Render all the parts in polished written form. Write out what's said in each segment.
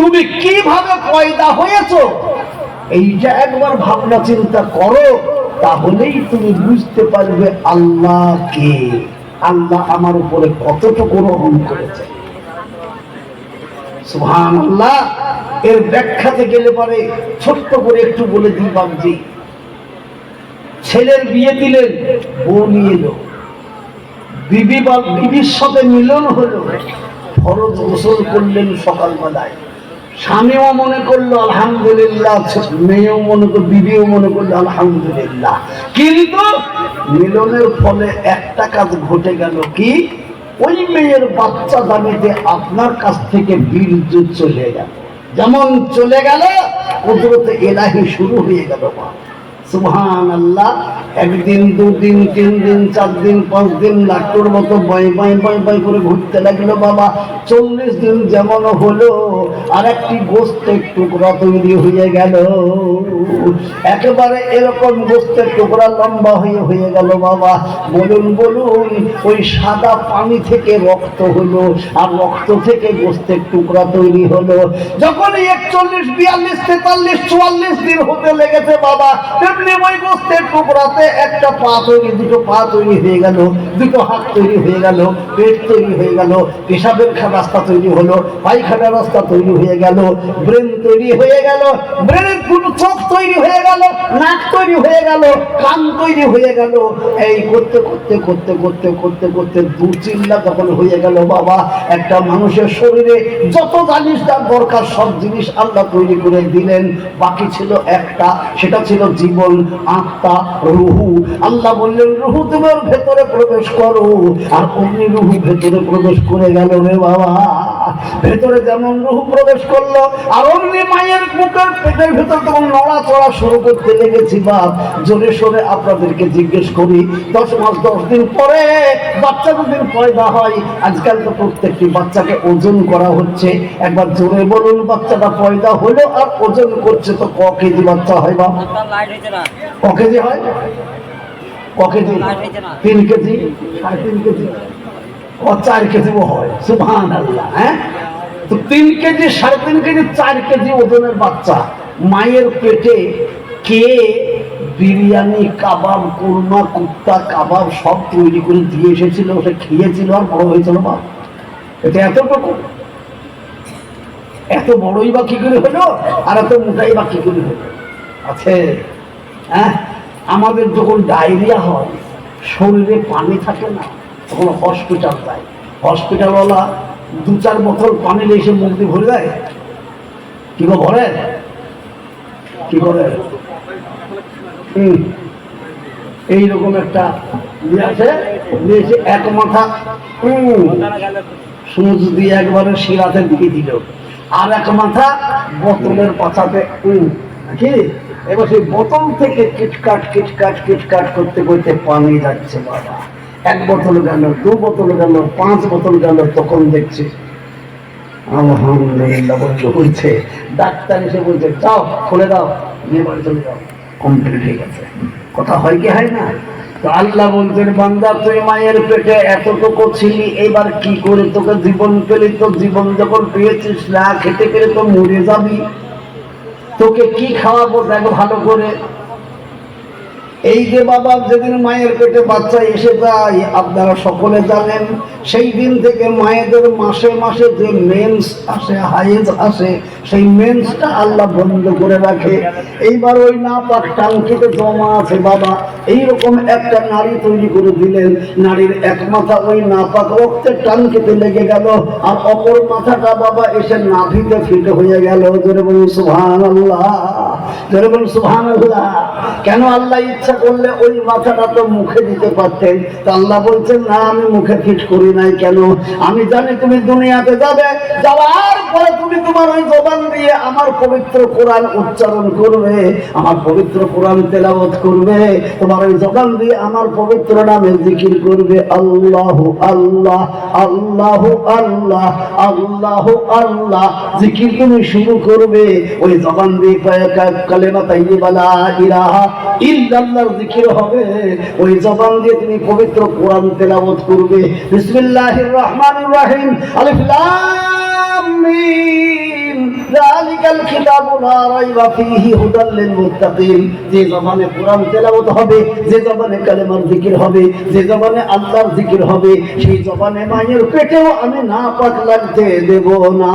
তুমি কিভাবে পয়দা হয়েছো এইটা একবার ভাবনা চিন্তা করো, তাহলেই তুমি বুঝতে পারবে আল্লাহ কে, আল্লাহ আমার উপরে কতটুকু রহম করেছে। সুবহানাল্লাহ। এর ব্যাখ্যাতে গেলে পরে ছোট্ট করে একটু বলে দিই বাবজি। ছেলের বিয়ে দিলেন, বউ নিয়ে এলো, বিবির সাথে মিলন হলো, ফরজ গোসল করলেন সকালবেলায়, স্বামীও মনে করলো আলহামদুলিল্লাহ, মেয়েও মনে করলো, বিবিও মনে করলো আলহামদুলিল্লাহ। কিন্তু মিলনের ফলে একটা কাজ ঘটে গেল, কি? ওই মেয়ের বাচ্চা দাবিতে আপনার কাছ থেকে বীর্য চলে গেল। যেমন চলে গেল, কুদরতে ইলাহি শুরু হয়ে গেল। সুবহানাল্লাহ। একদিন, দুদিন, 3 দিন, 4 দিন, 5 দিন লাট্টুর মতো বাই বাই বাই বাই করে ঘুরতে লাগলো বাবা। 40 দিন যেমন হলো, আর একটি গোস্তের টুকরা তৈরি হয়ে গেল। একেবারে এরকম গোস্তের টুকরা লম্বা হয়ে গেল বাবা। বলুন বলুন, ওই সাদা পানি থেকে রক্ত হলো, আর রক্ত থেকে গোস্তের টুকরা তৈরি হলো। যখন 41, 42, 43, 44 দিন হতে লেগেছে বাবা, তেমনি ওই গোস্তের টুকরাতে একটা পা তৈরি, 2টো পা তৈরি হয়ে গেল, 2টো হাত তৈরি হয়ে গেল, পেট তৈরি হয়ে গেল, পেশাবের রাস্তা তৈরি হলো, পায়খানার রাস্তা তৈরি হয়ে গেল, ব্রেন তৈরি হয়ে গেল, ব্রেনের 2টো চোখ তৈরি হয়ে গেল, নাক তৈরি হয়ে গেল, কান তৈরি হয়ে গেল। এই করতে করতে করতে করতে করতে করতে 2 চিল্লা যখন হয়ে গেল বাবা, একটা মানুষের শরীরে যত জিনিস তার দরকার সব জিনিস আল্লাহ তৈরি করে দিলেন। বাকি ছিল একটা, সেটা ছিল জীবন, আত্মা, রুহু। আল্লাহ বললেন, রুহু তোমার ভেতরে প্রবেশ করো। আর অমনি রুহু ভেতরে প্রবেশ করে গেল রে বাবা। ভেতরে যেমন রুহু প্রবেশ করলো, আর অমনি মায়ের বুকের পেটের ভেতর তখন নড়াচড়া শুরু করতে লেগেছি। বাপ, জোরে সোরে আপনাদেরকে জিজ্ঞেস করি, 10 মাস 10 দিন পরে বাচ্চা যদি পয়দা হয়, আজকাল তো প্রত্যেকটি বাচ্চাকে ওজন করা হচ্ছে। একবার জোরে বলুন, বাচ্চাটা পয়দা হলো আর ওজন করছে, তো ক কেজি বাচ্চা হয় বাপ? ক কেজি হয়? ক কেজি? 3 কেজি, 3.5 কেজি, 4 কেজিও হয়। সুবহানাল্লাহ। হ্যাঁ, তো 3 কেজি, 3.5 কেজি, 4 কেজি ওজনের বাচ্চা মায়ের পেটে কে বিরিয়ানি, কাবাব, কুরমা, কুত্তা কাবাব সব তৈরি করে দিয়ে এসেছিল, ওটা খেয়েছিল আর বড় হয়েছিল বাপ। এটা এতটুকু, এত বড়ই বা কি করে হলো, আর এত মোটাই বা কি করে হলো? আছে। হ্যাঁ, আমাদের যখন ডায়রিয়া হয়, শরীরে পানি থাকে না, তখন হসপিটাল যায়। হসপিটালওয়ালা 2-4 বোতল পানি এসে মুখ দিয়ে ভরে দেয়। কি গো ভরে? কি করে? এইরকম একটা নিয়েছে, এক মাথা সুচ দিয়ে একবারে শিরাতে দিয়ে দিল, আর এক মাথা বোতলের পাছাতে। কি এবার সেই বোতল থেকে কিটকাট কিটকাট কিটকাট করতে করতে পানি যাচ্ছে বাবা। 1 বোতল গেল, 2 বোতল গেল, 5 বোতল গেল, তখন দেখছে আলহামদুলিল্লাহ বলছে। ডাক্তার এসে বলছে, যাও খুলে দাও, নিয়ে বাড়ি চলে যাও, কমপ্লিট হয়ে গেছে। কথা হয় কি হয় না? তো আল্লাহ বলছেন, বান্দা তুই মায়ের পেটে এতটুকু ছিলি, এবার কি করে তোকে জীবন পেলি? তো জীবন যখন পেয়েছিস, না খেতে পেরে তো মরে যাবি। তোকে কি খাওয়াবো দেখ ভালো করে। এই যে বাবা, যেদিন মায়ের পেটে বাচ্চা এসে যায়, আপনারা সকলে জানেন, সেই দিন থেকে মায়েদের মাসে মাসে যে মেন্স আসে, হাইজ আসে, সেই মেন্সটা আল্লাহ বন্ধ করে রাখে। এইবার ওই নাপাক টাঙ্কিতে জমা আছে বাবা। এইরকম একটা নারী তৈরি করে দিলেন, নারীর এক মাথা ওই নাপাক রক্তের টাঙ্কিতে লেগে গেল, আর অপর মাথাটা বাবা এসে নাভিতে ফিট হয়ে গেল। জোরে বলুন সুবহানাল্লাহ, জোরে বলুন সুবহানাল্লাহ। কেন? আল্লাহ ইচ্ছা করলে ওই মাথাটা তো মুখে দিতে পারতেন, তো আল্লাহ বলছেন, না আমি মুখে ফিট করি নাই। কেন? আমি জানি তুমি দুনিয়াতে যাবে, যাওয়ার পরে তুমি তোমার ওই জবান দিয়ে আমার পবিত্র কোরআন উচ্চারণ করবে, আমার পবিত্র কোরআন তেলাওয়াত করবে, তোমার ওই জবান দিয়ে আমার পবিত্র নামে জিকির করবে। আল্লাহু আল্লাহ, আল্লাহু আল্লাহ, আল্লাহু আল্লাহ জিকির তুমি শুরু করবে। ওই জবান দিয়ে কালেমা তাইয়্যিবা লা ইলাহা ইল্লাল্লাহর জিকির হবে। ওই জবান দিয়ে তুমি পবিত্র কোরআন তেলাওয়াত করবে। বিসমিল্লাহির রহমানির রহিম, আলিফ লাম মিম যালিকাল কিতাবু লা রাইবা ফীহি হুদাল লিল মুত্তাকিন। যে জবানে কোরআন তেলাওয়াত হবে, যে জবানে কালেমার জিকির হবে, যে জবানে আল্লাহর জিকির হবে, সেই জবানে মায়ের পেটেও আমি না পাক লাগতে দেব না।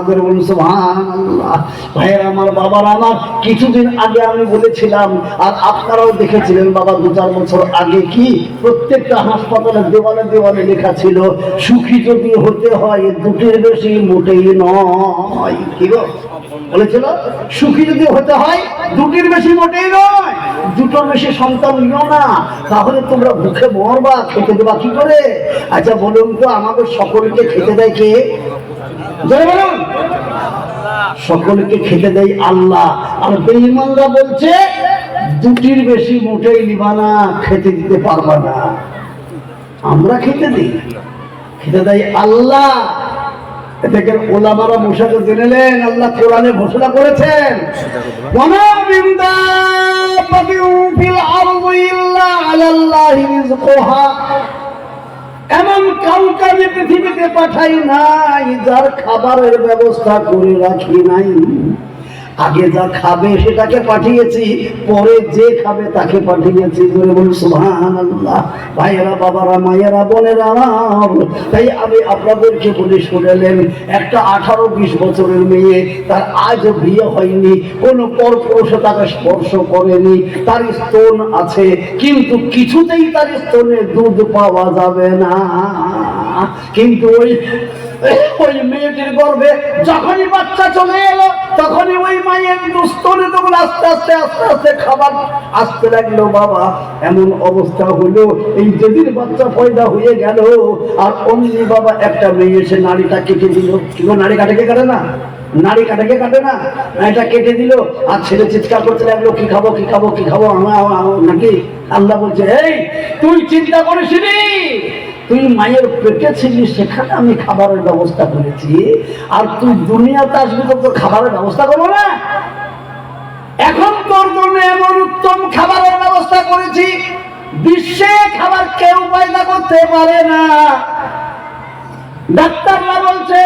বলুন সুবহানাল্লাহ। ভাইয়ের আমার, বাবার আমার, কিছুদিন আগে আমি বলেছিলাম, আর আপনারাও দেখেছিলেন বাবা, 2-4 বছর আগে কি প্রত্যেকটা হাসপাতালের দেওয়ালে দেওয়ালে লেখা ছিল, সুখী যদি হতে হয় দুটির বেশি মোটেই নয়। কি গো বলেছিল? সুখী যদি হতে হয় দুটির বেশি মোটেই নয়, দুটোর বেশি সন্তান নিও না, তাহলে তোমরা ভুখে মরবা, খেতে দেবা কি করে? আচ্ছা বলুন তো, আমাদের সকলকে খেতে দেয় কে? বলুন। সকলকে খেতে দেয় আল্লাহ। আর বেঈমানরা বলছে দুটির বেশি মোটেই নিবা না, খেতে দিতে পারবা না। আমরা খেতে দিই, খেতে দেয় আল্লাহ। এটাকে ওলামারা মুশাকে জেনেলেন, আল্লাহ কোরআনে ঘোষণা করেছেন, ওয়ামা মিন দাব্বাতিন ফিল আরদি ইল্লা আলাল্লাহি রিজকুহা। এমন কাউকে আমি পৃথিবীতে পাঠাই নাই যার খাবারের ব্যবস্থা করে রাখি নাই। আগে যা খাবে সেটাকে পাঠিয়েছি, পরে যে খাবে তাকে পাঠিয়েছি। বলুন সুবহানাল্লাহ। ভাইয়েরা, বাবারা, মায়েরা, বোনেরা, তাই আমি আপনাদেরকে বলে শুনেলেন, একটা 18-20 বছরের মেয়ে, তার আজও বিয়ে হয়নি, কোনো পরপুরুষ তাকে স্পর্শ করেনি, তার স্তন আছে, কিন্তু কিছুতেই তার স্তনে দুধ পাওয়া যাবে না। কিন্তু ওই মেয়েটির গর্ভে যখনই বাচ্চা চলে এলো, তখনই ওই মায়ের স্তনে তখন আস্তে আস্তে আস্তে আস্তে খাবার আসতে লাগলো। বাবা, এমন অবস্থা হলো, এই যেদিন বাচ্চা পয়দা হয়ে গেল, আর অমনি বাবা একটা মেয়ে এসে নাড়িটা কেটে দিল। কিন্তু নাড়ি কাটাকে কাটে না, নাড়ি কাটাকে কাটে না, এটা কেটে দিল। আর ছেলে চিৎকার করতে লাগলো, কি খাবো কি খাবো কি খাবো নাকি? আল্লাহ বলছে, এই তুই চিন্তা করিস নি, তুই মায়ের পেটে ছিলিস, সেখানে আমি খাবারের ব্যবস্থা করেছি, আর তুই দুনিয়াতে আসবি তো তোর খাবারের ব্যবস্থা করবো না? এখন তোর জন্য এমন উত্তম খাবারের ব্যবস্থা করেছি, বিশ্বে খাবার কেউ পয়দা করতে পারে না। ডাক্তাররা বলছে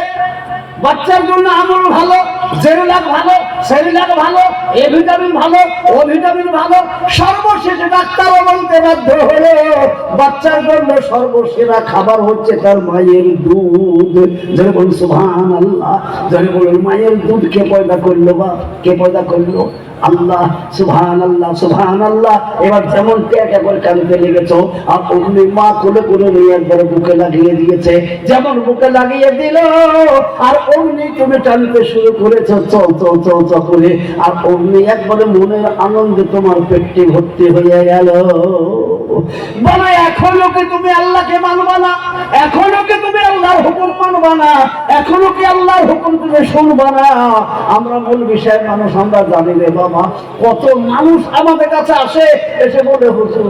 বাচ্চার জন্য আমল ভালো, সেরিলাক ভালো, সেরিলাক ভালো, এ ভিটামিন ভালো, ও ভিটামিন ভালো। সর্বশেষে ডাক্তারও বলতে বাধ্য হলো বাচ্চার জন্য সর্বসেরা খাবার হচ্ছে তার মায়ের দুধ। যারা বলুন সুবহানাল্লাহ, যারা বলুন মায়ের দুধ কে পয়দা করলো? বা কে পয়দা করলো? আল্লাহ। সুবহানাল্লাহ, সুবহানাল্লাহ। এবার যেমন ট্যাটা করে কাঁদতে লেগেছো, আর অমনি মা কোলে করে নিয়ে একবারে বুকে লাগিয়ে দিয়েছে। যেমন বুকে লাগিয়ে দিল, আর অমনি তুমি টানতে শুরু করেছো চল চল চল চল করে, আর অমনি একবারে মনের আনন্দে তোমার পেটটি ভর্তি হয়ে গেল। বলো, এখনো কি তুমি আল্লাহকে মানবা না? এখনো কি তুমি আল্লাহর হুকুম মানবা না? এখনো কি আল্লাহর হুকুম তুমি শুনবা না? আমরা মূল বিষয় মানুষ, আমরা জানি রে বাবা, কত মানুষ আমাদের কাছে আসে, এসে বলে হুজুর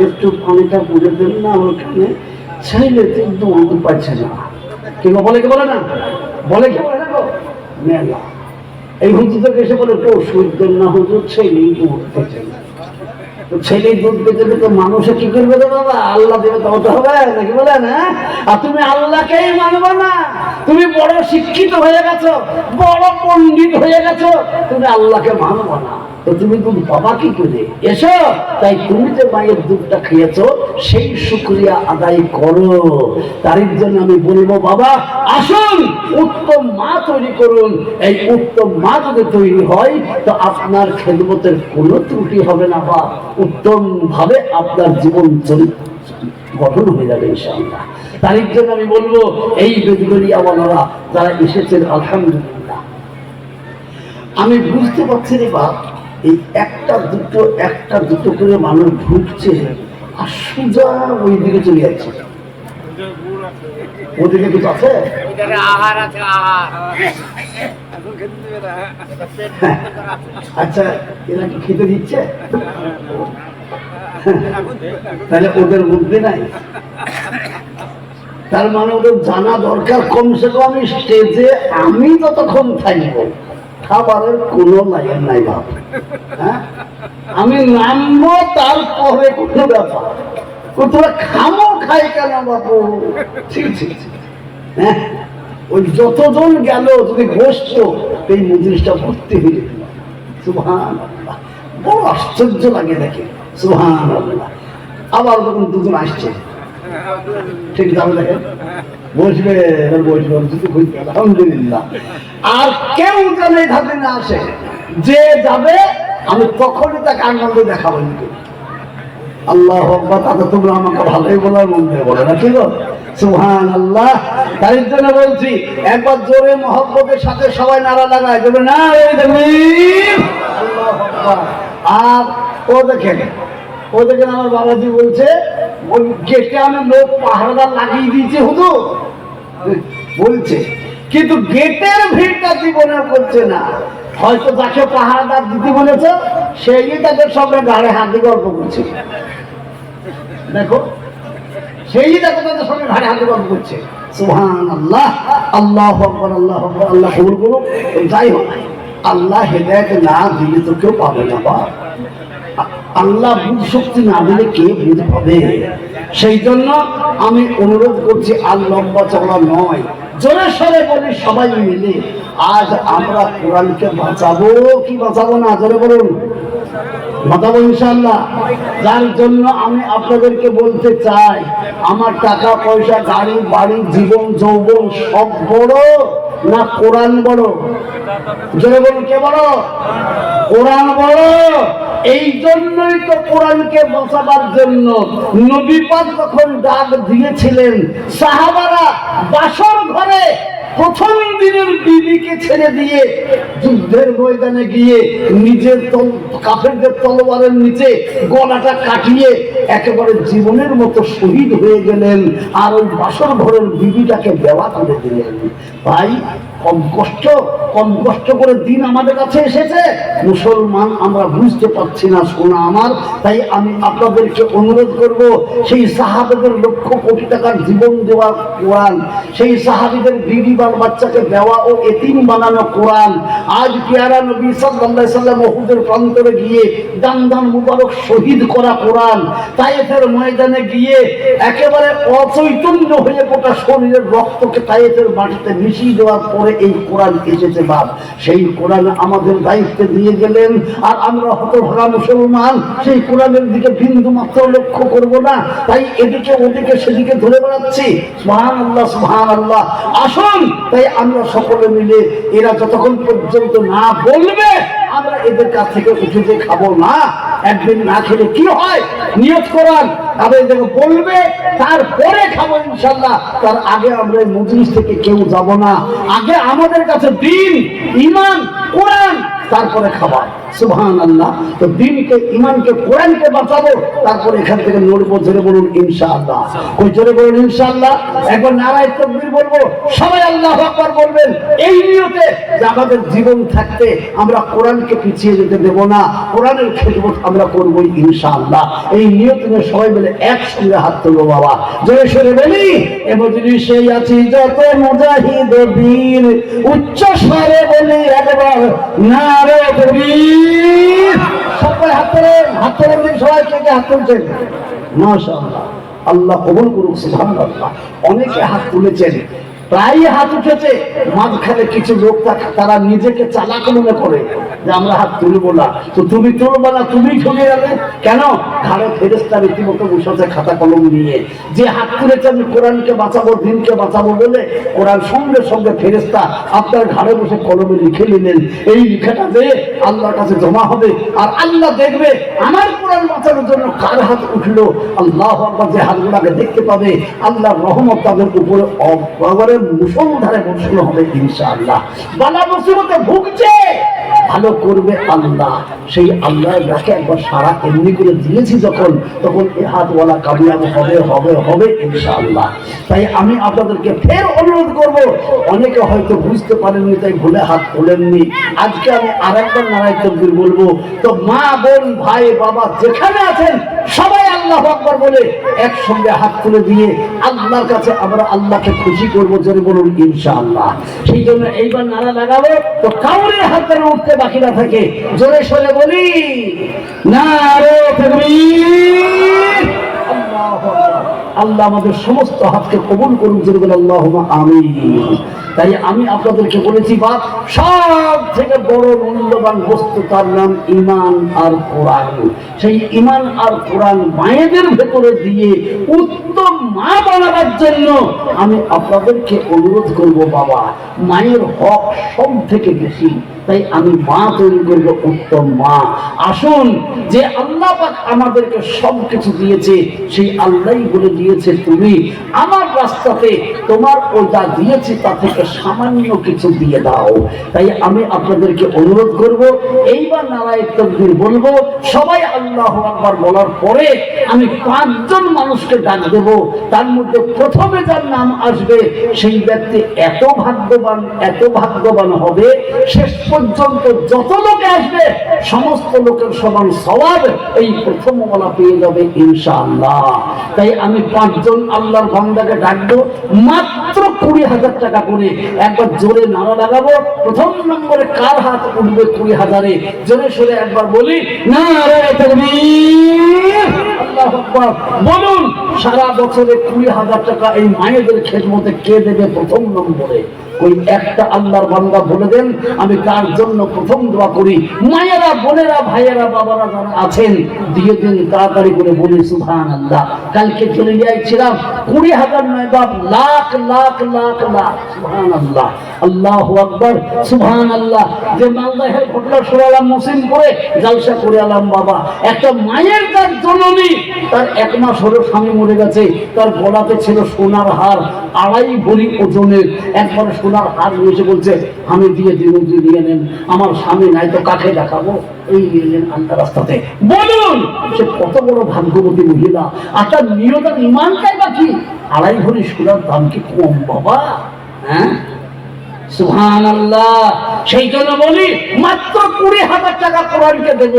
একটু পানিটা বুঝে দেন না, ওখানে ছেলে কিন্তু আমাদের পাচ্ছে না। কেউ বলে কি বলে না? বলে কি বলে না গো? মেলা এই হুজুরকে এসে বলে কেউ সুদ দেন না হুজুর, ছেলেই দুধ পেছে না। তো ছেলে দুধ পেতে তো মানুষে কি করবে রে বাবা? আল্লাহ দেবে তো হতে হবে নাকি, বলে না? আর তুমি আল্লাহকেই মানবে না, তুমি বড় শিক্ষিত হয়ে গেছো, বড় পণ্ডিত হয়ে গেছো, তুমি আল্লাহকে মানবো না, তো তুমি দুধ পাবা কি করে? এসো, তাই তুমি যে মায়ের দুধটা খেয়েছো সেই শুকরিয়া আদায় করো। তার জন্য আমি বলবো বাবা, আসুন উত্তম মা তৈরি করুন। এই উত্তম মা যদি তৈরি হয় তো আপনার খেদমতের কোনো ত্রুটি হবে না, বা উত্তম ভাবে আপনার জীবন চরিত্র গঠন হয়ে যাবে ইনশাআল্লাহ। তার জন্য আমি বলবো এই বেদগরিয়াওয়ালারা যারা এসেছেন, আলহামদুলিল্লাহ, আমি বুঝতে পারছি রে বাপ, এই একটা দুটো করে মানুষ ঢুকছে আর সোজা ওই দিকে চলে যাচ্ছে। ওদিকে কিছু আছে? আচ্ছা, এরা কি খেতে দিচ্ছে? তাহলে ওদের বুদ্ধি নাই। তার মানে ওদের জানা দরকার কমসে কম স্টেজে আমি যতক্ষণ থাকবো খাবারের কোনো লাইন নাই বাপ। হ্যাঁ, আমি নামবো তারপরে কোনো ব্যাপার, তোরা খামো খাই কেন বাপু? ঠিক ঠিক। হ্যাঁ, ওই যতজন গেল যদি বসত এই মজলিসটা ভর্তি হয়ে যেত। সুবহানাল্লাহ, বড় আশ্চর্য লাগে দেখে। সুবহানাল্লাহ। আবার যখন দুজন আসছে, ঠিক যাবে দেখেন, বসবে বসবে আলহামদুলিল্লাহ। আর কেউ যেন এই ধাপে না আসে, যে যাবে আমি তখনই তাকে আনন্দ দেখাবো। আল্লাহ আকবার। তাতে তোমরা আমাকে ভালোই বলার মধ্যে বলে না, ঠিক আছে? সুবহানাল্লাহ। তাই জন্য বলছি, একবার জোরে মহব্বতের সাথে সবাই নারা লাগায় দেবে না। আল্লাহু আকবার। আর ও দেখেন আমার বাবাজি বলছে ওই গেটে আমি লোক পাহারাদার লাগিয়ে দিয়েছি হুজুর বলছে, কিন্তু গেটের ভিড়টা জীবনে করছে না। হয়তো যাকে পাহারাদার দিতে বলেছে সেই তাদের সঙ্গে গাড়ে হাত দিয়ে গল্প করছে। দেখো, সেই দেখো তাদের সঙ্গে ঘাড়ে হাতে গল্প করছে। সুবহানাল্লাহ, আল্লাহু আকবার, আল্লাহু আকবার। আল্লাহ কবুল করুক। যাই হোক, আল্লাহ হেদায়েত না দিলে তো কেউ পাবে না। আল্লাহ বুঝ শক্তি না দিলে কে বুঝ পাবে? সেই জন্য আমি অনুরোধ করছি, আর লম্বা চওড়া নয়, জোরে সরে বলি সবাই মিলে, আজ আমরা কোরআনকে বাঁচাবো কি বাঁচাবো না? জোরে বলুন, বাঁচাবো ইনশাআল্লাহ। যার জন্য আমি আপনাদেরকে বলতে চাই, আমার টাকা পয়সা, গাড়ি বাড়ি, জীবন যৌবন সব বড় না কোরআন বড়? জোরে বলুন, কে বড়? কোরআন বড়। এই জন্যই তো কোরআনকে বাঁচাবার জন্য নবী পাক যখন ডাক দিয়েছিলেন, সাহাবারা বাসর ঘরে প্রথম দিনের বিবিকে ছেড়ে দিয়ে যুদ্ধের ময়দানে গিয়ে নিজের কাফেরদের তলোয়ারের নিচে গলাটা কাটিয়ে একেবারে জীবনের মতো শহীদ হয়ে গেলেন। আর ওই বাসর ঘরের বিবিটাকে দেওয়া করে দিলেন। ভাই, কম কষ্ট করে দিন আমাদের কাছে এসেছে, মুসলমান আমরা বুঝতে পারছি না শোনা আমার। তাই আমি আপনাদেরকে অনুরোধ করব, সেই সাহাবাদের লক্ষ কোটি টাকার জীবন দেওয়া কোরআন, সেই সাহাবীদের বিবি বাচ্চাকে দেওয়া ও এতিম বানানো কোরআন, আজ পেয়ারা নবী সাল্লাল্লাহু আলাইহি সাল্লাম উহুদের প্রান্তরে গিয়ে দান মুবারক শহীদ করা কোরআন, তায়েফের ময়দানে গিয়ে একেবারে অচৈতন্য হয়ে গোটা শরীরের রক্তকে তায়েফের মাটিতে মিশিয়ে দেওয়ার পরে এই কোরআন এসেছে। বাপ, সেই কোরআন আমাদের দায়িত্বে দিয়ে গেলেন, আর আমরা হতভাগা মুসলমান সেই কোরআনের দিকে বিন্দু মাত্র লক্ষ্য করব না। তাই এদিকে ওদিকে সেদিকে ধরে বেড়াচ্ছি। সুবহানাল্লাহ, সুবহানাল্লাহ। আসুন, তাই আমরা সকলে মিলে, এরা যতক্ষণ পর্যন্ত না বলবে আমরা এদের কাছ থেকে উঠে যে খাবো না। একদিন না খেলে কি হয়? নিয়ত করান, তাদের বলবে তারপরে খাবো ইনশাআল্লাহ। তার আগে আমরা এই মজলিস থেকে কেউ যাব না। আগে আমাদের কাছে দিন, ঈমান, কোরআন, তারপরে খাবার। সুবহানাল্লাহ। তো দিনকে, ঈমানকে, কোরআনকে বাঁচাবো, তারপরে এখান থেকে নড়বো। জোরে বলুন ইনশাআল্লাহ। কই জোরে বলুন ইনশাআল্লাহ। একবার নারায়ে তাকবীর বলবো, সবাই আল্লাহু আকবার বলবেন, এই নিয়তে যে আমাদের জীবন থাকতে আমরা কোরআনকে পিছিয়ে যেতে দেব না, কোরআনের খেদমত আমরা করবো ইনশাআল্লাহ। এই নিয়ত নিয়ে সবাই মিলে একসঙ্গে হাত তুলবো। বাবা, জোরে সরে বলি, এ মজলিসে আছি যত মুজাহিদ বীর, উচ্চ স্বরে বলি একবার নারায়ে তাকবীর। সবাই হাত তোলেন, হাত তোলেন দিন, সবাই কে কে হাত তুলছেন? মাশাআল্লাহ, আল্লাহ কবুল করুক। সুবহানাল্লাহ। অনেকে হাত তুলেছেন, প্রায় হাত উঠেছে। মাঝখানে কিছু লোক তারা নিজেকে চালাক মনে করে যে আমরা হাত তুলবো না। তো তুমি তুলবো না, তুমি ঠকে গেলে কেন? ঘাড়ে ফেরেশতা রীতিমতো বসেছে খাতা কলম নিয়ে। যে হাত তুলেছেন কোরআনকে বাঁচাবো, দিনকে বাঁচাবো বলে, কোরআন সঙ্গে সঙ্গে ফেরেশতা আপনার ঘাড়ে বসে কলমে লিখে নিলেন। এই লেখাটা যে আল্লাহর কাছে জমা হবে, আর আল্লাহ দেখবে আমার কোরআন বাঁচানোর জন্য কার হাত উঠলো। আল্লাহু আকবার। যে হাতগুলোকে দেখতে পাবে, আল্লাহর রহমত তাদের উপরে অবরে মুষলধারে বর্ষণ হবে ইনশাআল্লাহ। বালা মুসিবতে ভুগছে, ভালো করবে আল্লাহ। সেই আল্লাহর ডাকে একবার সারা এমনি করে দিয়েছি যখন, তখন এ হাতওয়ালা কামিয়াব হবে হবে হবে ইনশাআল্লাহ। তাই আমি আপনাদেরকে ফের অনুরোধ করব, অনেকে হয়তো বুঝতে পারেননি তাই ভুলে হাত তোলেননি। আজকে আমি আরেকবার নারায়ে তাকবীর বলবো। তো মা, বোন, ভাই, বাবা যেখানে আছেন সবাই আল্লাহু আকবার বলে একসঙ্গে হাত তুলে দিয়ে আল্লাহর কাছে আমরা আল্লাহকে খুশি করবো। জোরে বলুন ইনশাআল্লাহ। সেই জন্য এইবার নারা লাগাবো, তো কাউরে হাত ধরে উঠতে বাকি না থাকে। জোরে সরে বলি নারায়ে তাকবীর। আল্লাহু আকবার, আল্লাহ আমাদের সমস্ত হাতকে কবুল করুন, জোরে বলেন আল্লাহুম্মা আমিন। তাই আমি আপনাদেরকে বলেছি, বাপ সব থেকে বড় মূল্যবান বস্তু তার নাম ঈমান আর কোরআন। সেই ঈমান আর কোরআন মায়েদের ভেতরে দিয়ে উত্তম মা বানাবার জন্য আমি আপনাদেরকে অনুরোধ করব, বাবা মায়ের হক সব থেকে বেশি, তাই আমি মা তৈরি করব উত্তম মা। আসুন, যে আল্লাহ পাক আমাদেরকে সবকিছু দিয়েছে সেই আল্লাহই বলে দিয়েছে, তুমি আমার রাস্তাতে তোমার ও যা দিয়েছি তা থেকে সামান্য কিছু দিয়ে দাও। তাই আমি আপনাদেরকে অনুরোধ করব, এইবার নারায়ে তাকবীর বলবো, সবাই আল্লাহু আকবার বলার পরে আমি 5 জন মানুষকে ডাক দেব। তার মধ্যে প্রথমে যার নাম আসবে সেই ব্যক্তি এত ভাগ্যবান হবে, শেষ পর্যন্ত যত লোক আসবে সমস্ত লোকের সমান সওয়াব এই প্রথম ওয়ালা পেয়ে যাবে ইনশাআল্লাহ। তাই আমি 5 জন আল্লাহর বান্দাকে ডাকবো, মাত্র 20,000 টাকা করে। একবার জোরে নারা লাগাবো। প্রথম নম্বরে কার হাত উঠবে 20,000-এ? জোরে সরে একবার বলি, নারায়ে তাকবীর, আল্লাহু আকবার। বলুন, সারা বছরে 20,000 টাকা এই মায়েদের খেদমতে কে দেবে প্রথম নম্বরে? ওই একটা আল্লাহর বান্দা বলে দেন, আমি তার জন্য প্রথম দোয়া করি। মায়েরা, বোনেরা, ভাইয়েরা, বাবারা যারা আছেন দিয়ে দিন, তাড়াতাড়ি করে বলি সুবহানাল্লাহ। কালকে চলে যাইছিলাম 20,000 নয় বাপ, লাখ লাখ লাখ লাখ। সুবহানাল্লাহ, আল্লাহু আকবার, সুবহানাল্লাহ। যে মালদাহের ঘটনা শোনালাম মুসলিমপুরে, জালসা করে আলাম বাবা। একটা মায়ের তার জননী, তার 1 মাস হলো স্বামী মরে গেছে, তার গলাতে ছিল সোনার হার 2.5 ভরি ওজনের। একবার সোনার হার নিয়ে এসে বলছে, আমি দিয়ে দিয়ে নেন, আমার স্বামী নাই তো কাকে দেখাবো, এই নিলেন আল্লাহ রাস্তাতে। বলুন, সে কত বড় ভাগ্যবতী মহিলা। আর তার নিয়তার ইমানটাই বাকি। 2.5 ভরি সোনার দাম কি কম বাবা? হ্যাঁ, সুবহানাল্লাহ। সেই জন্য বলি, মাত্র 20,000 টাকা কোরআনকে দেব,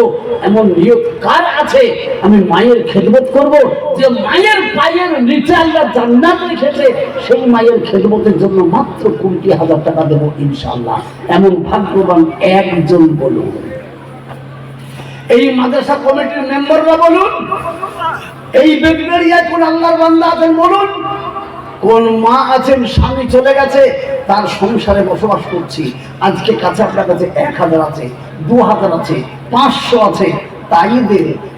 এমন নিয়ত কার আছে? আমি মায়ের খেদমত করব, যে মায়ের পায়ের নিচে আল্লাহ জান্নাত রেখেছে, সেই মায়ের খেদমতের জন্য মাত্র 20,000 টাকা দেব ইনশাআল্লাহ। এমন ভাগ্যবান একজন বলুন। এই মাদ্রাসা কমিটির মেম্বাররা বলুন, এই বেগবেরিয়ায় কোন আল্লাহর বান্দা আছেন বলুন, কোন মা আছেন স্বামী চলে গেছে, তার সংসারে বসবাস করছি, আজকে কাছে আপনার কাছে 1,000 আছে, 2,000 আছে, 500 আছে, তাই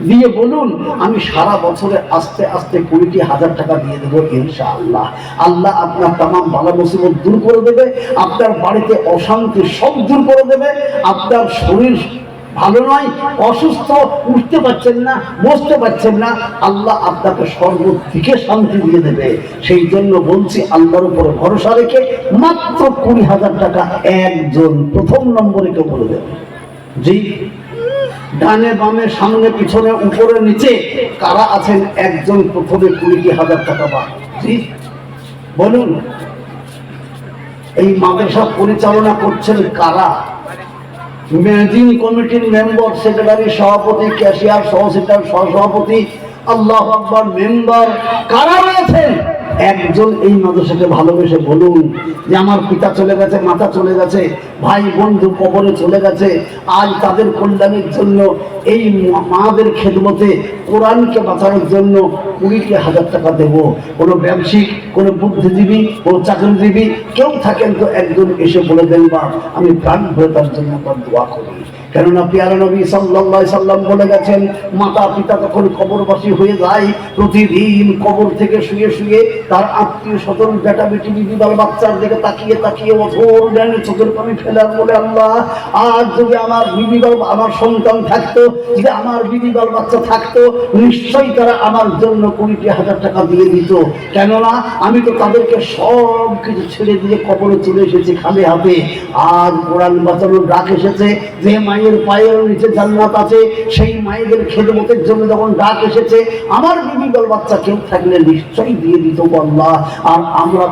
দিয়ে বলুন, আমি সারা বছরে আস্তে আস্তে 20,000 টাকা দিয়ে দেবো ইনশাআল্লাহ। আল্লাহ আপনার তামাম বালা মুসিবত দূর করে দেবে, আপনার বাড়িতে অশান্তি সব দূর করে দেবে। আপনার শরীর ভালো নয়, অসুস্থ, উঠতে পারছেন না, বসতে পারছেন না, আল্লাহ আপনাকে সর্বদিকে শান্তি দিয়ে দেবে। সেই জন্য বলছি, আল্লাহর উপরে ভরসা রেখে মাত্র 20,000 টাকা একজন প্রথম নম্বরে কেউ বলে দেবে। জি, ডানে বামে সামনে পিছনে উপরে নিচে কারা আছেন একজন প্রথমে 20,000 টাকা পান? জি বলুন। এই মাদ্রাসা পরিচালনা করছেন কারা? ম্যানেজিং কমিটির মেম্বার, সেক্রেটারি, সভাপতি, ক্যাশিয়ার, সহসেক্রেটারি, সহসভাপতি, আল্লাহু আকবার, মেম্বার কারা রয়েছেন? একজন এই মাদ্রাসাকে ভালোবেসে বলুন যে আমার পিতা চলে গেছে, মাতা চলে গেছে, ভাই বন্ধু কবরে চলে গেছে, আজ তাদের কল্যাণের জন্য এই মাদের খেদমতে কোরআনকে বাঁচানোর জন্য 20,000 টাকা দেব। কোনো ব্যবসায়িক, কোনো বুদ্ধিজীবী, কোনো চাকরিজীবী কেউ থাকেন তো একজন এসে বলে দেন, বা আমি প্রাণ ভরে তার জন্য দোয়া করি। কেননা প্যারা নবী সাল্লাল্লাহু আলাইহি সাল্লাম বলে গেছেন, মাতা পিতা তখন কবরবাসী হয়ে যায়, প্রতিদিন কবর থেকে শুয়ে শুয়ে তার আত্মীয় স্বজন, বেটা বেটি, বিবি বাল বাচ্চার দিকে তাকিয়ে তাকিয়ে অঝোর জ্ঞানে চোখের পানি ফেলার বলে, আল্লাহ আজ যদি আমার বিবি বাল, আমার সন্তান থাকতো, যদি আমার বিবি বাল বাচ্চা থাকতো, নিশ্চয়ই তারা আমার জন্য 20,000 টাকা দিয়ে দিত। কেননা আমি তো তাদেরকে সব কিছু ছেড়ে দিয়ে কবরে চলে এসেছি খালি হাতে। আজ কোরআন বাঁচানোর ডাক এসেছে, যে মায়ের পায়ের নিচে জান্নাত আছে, সেই মায়েদের খেদমতের জন্য যখন ডাক এসেছে, আমার বিবি বাল বাচ্চা কেউ থাকলে নিশ্চয়ই দিয়ে দিত আল্লাহ। আর আমরা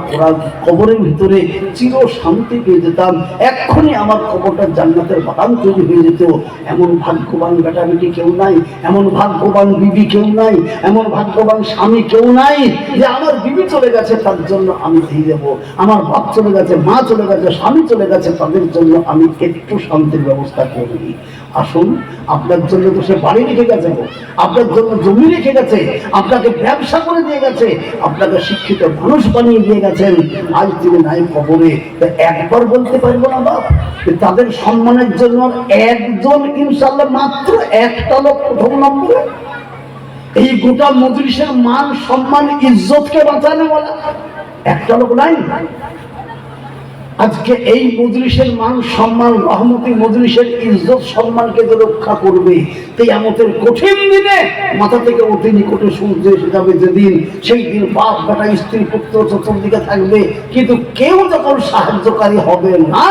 কবরের ভিতরে চির শান্তি পেয়ে যেতাম, এক্ষুনি আমার কবরটা জান্নাতের বাগান তৈরি হয়ে যেত। এমন ভাগ্যবান বেটা বেটি কেউ নাই, এমন ভাগ্যবান বিবি কেউ নাই, এমন ভাগ্যবান স্বামী কেউ নাই যে আমার বিবি চলে গেছে তার জন্য আমি দিয়ে দেবো, আমার বাপ চলে গেছে, মা চলে গেছে, স্বামী চলে গেছে, তাদের জন্য আমি একটু শান্তির ব্যবস্থা করব। করি। আসুন, আপনার জন্য তো সে বাড়ি রেখে গেছে গো, আপনার জন্য জমি রেখে গেছে, আপনাকে ব্যবসা করে দিয়ে গেছে, আপনাকে শিক্ষিত মানুষ বানিয়ে দিয়ে গেছেন। আজ তিনি নাই কবরে, একবার বলতে পারবো না বাপ তাদের সম্মানের জন্য একজন ইনশাল্লাহ মাত্র একটা লোক প্রথম নম্বরে এই গোটা মজলিসের মান সম্মান ইজ্জতকে বাঁচানো বলা একটা লোক নাই। আজকে এই মজলিসের মান সম্মান, রহমতি মজলিসের ইজ্জত সম্মানকে যে রক্ষা করবে, কিয়ামতের কঠিন দিনে মাথা থেকে অতি নিকটে সূর্য এসে যাবে যেদিন, সেই দিন বাপ বেটা স্ত্রী পুত্র চতুর্দিকে থাকবে, কিন্তু কেউ যখন সাহায্যকারী হবে না,